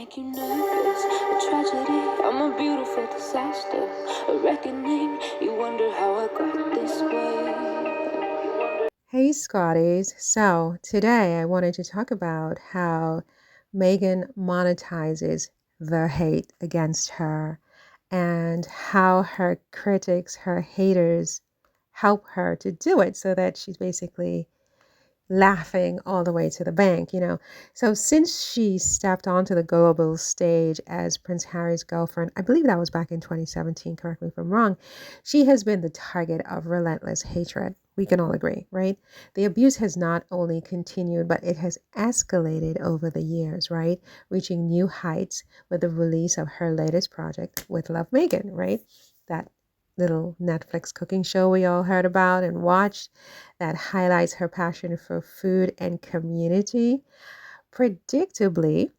make you nervous. A tragedy, I'm a beautiful disaster. A reckoning, you wonder how I got this way. Hey Scotties, so today I wanted to talk about how Meghan monetizes the hate against her and how her critics, her haters help her to do it so that she's basically laughing all the way to the bank. So since she stepped onto the global stage as Prince Harry's girlfriend, I believe that was back in 2017, correct me if I'm wrong, she has been the target of relentless hatred. We can all agree, right? The abuse has not only continued, but it has escalated over the years, right? Reaching new heights with the release of her latest project, With Love Meghan, right? That little Netflix cooking show we all heard about and watched that highlights her passion for food and community. Predictably,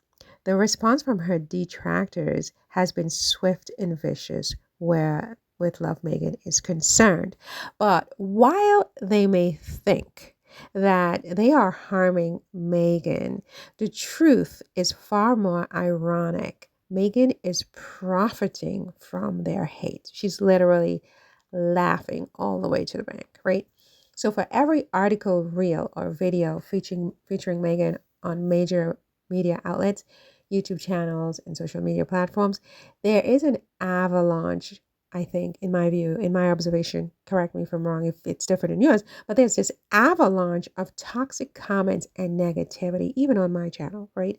the response from her detractors has been swift and vicious where With Love Meghan is concerned. But while they may think that they are harming Meghan, the truth is far more ironic. Meghan is profiting from their hate. She's literally laughing all the way to the bank, right? So for every article, reel, or video featuring Meghan on major media outlets, YouTube channels, and social media platforms, there is an avalanche, I think, in my view, in my observation, correct me if I'm wrong if it's different in yours, but there's this avalanche of toxic comments and negativity, even on my channel, right?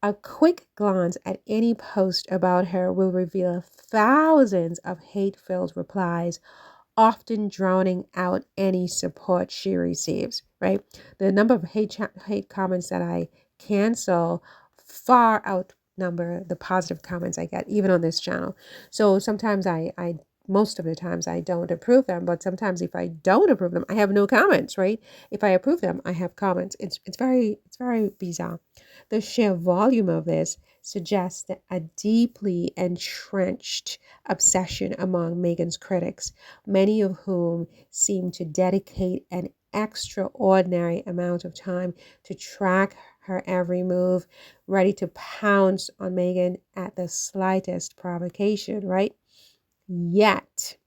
A quick glance at any post about her will reveal thousands of hate-filled replies, often drowning out any support she receives, right? The number of hate comments that I cancel far outnumber the positive comments I get, even on this channel. So sometimes most of the times I don't approve them, but sometimes if I don't approve them, I have no comments, right? If I approve them, I have comments. It's very bizarre. The sheer volume of this suggests that a deeply entrenched obsession among Meghan's critics, many of whom seem to dedicate an extraordinary amount of time to track her every move, ready to pounce on Meghan at the slightest provocation, right? Yet,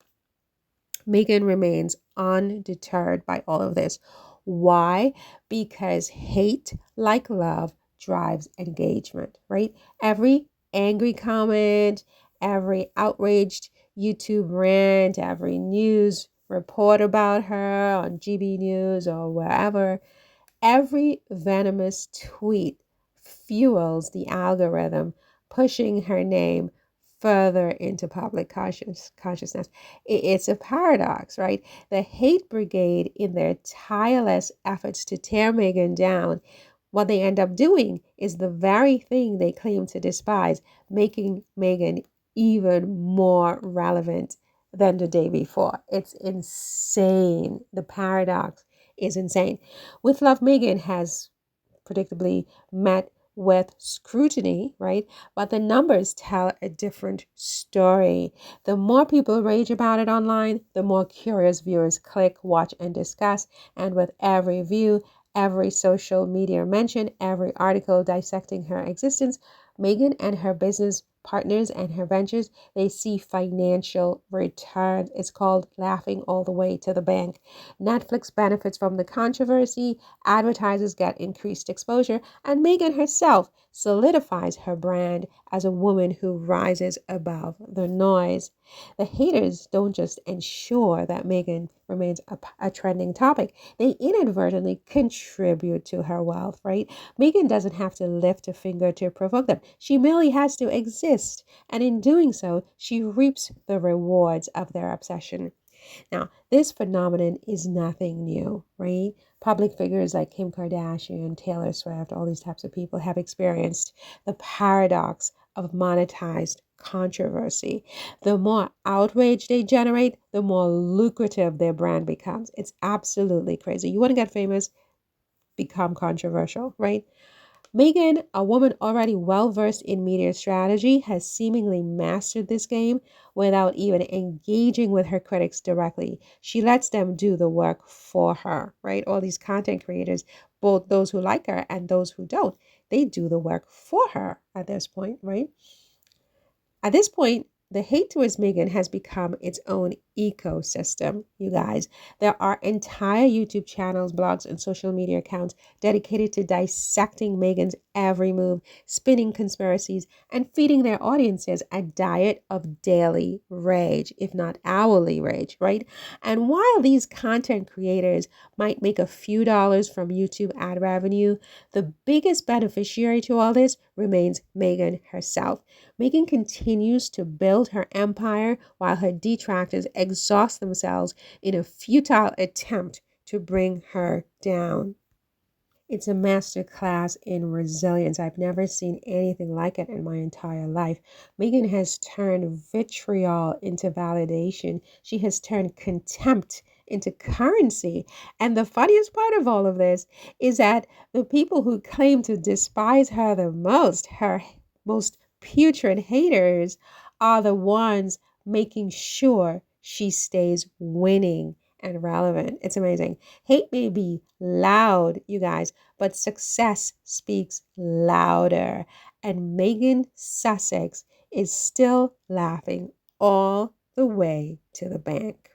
Meghan remains undeterred by all of this. Why? Because hate, like love, drives engagement, right? Every angry comment, every outraged YouTube rant, every news report about her on GB News or wherever, every venomous tweet fuels the algorithm, pushing her name further into public consciousness. It's a paradox, right? The hate brigade, in their tireless efforts to tear Meghan down, what they end up doing is the very thing they claim to despise, making Meghan even more relevant than the day before. It's insane. The paradox is insane. With Love, Meghan has predictably met with scrutiny, right? But the numbers tell a different story. The more people rage about it online, the more curious viewers click, watch, and discuss. And with every view, every social media mention, every article dissecting her existence, Meghan and her business partners and her ventures, they see financial returns. It's called laughing all the way to the bank. Netflix benefits from the controversy, advertisers get increased exposure, and Meghan herself solidifies her brand as a woman who rises above the noise. The haters don't just ensure that Meghan remains a trending topic, they inadvertently contribute to her wealth, right? Meghan doesn't have to lift a finger to provoke them. She merely has to exist, and in doing so, she reaps the rewards of their obsession. Now, this phenomenon is nothing new, right? Public figures like Kim Kardashian, Taylor Swift, all these types of people have experienced the paradox of monetized controversy. The more outrage they generate, the more lucrative their brand becomes. It's absolutely crazy. You want to get famous? Become controversial, right? Meghan, a woman already well versed in media strategy, has seemingly mastered this game without even engaging with her critics directly. She lets them do the work for her, right? All these content creators, both those who like her and those who don't. They do the work for her at this point, right? At this point, the hate towards Meghan has become its own ecosystem, you guys. There are entire YouTube channels, blogs, and social media accounts dedicated to dissecting Meghan's every move, spinning conspiracies, and feeding their audiences a diet of daily rage, if not hourly rage, right? And while these content creators might make a few dollars from YouTube ad revenue, the biggest beneficiary to all this remains Meghan herself. Meghan continues to build her empire while her detractors exhaust themselves in a futile attempt to bring her down. It's a masterclass in resilience. I've never seen anything like it in my entire life. Meghan has turned vitriol into validation. She has turned contempt into currency. And the funniest part of all of this is that the people who claim to despise her the most, her most putrid haters, are the ones making sure she stays winning and relevant. It's amazing. Hate may be loud, you guys, but success speaks louder. And Meghan Sussex is still laughing all the way to the bank.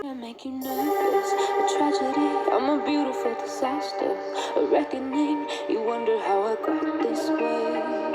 I make you nervous, a tragedy, I'm a beautiful disaster, a reckoning, you wonder how I got this way.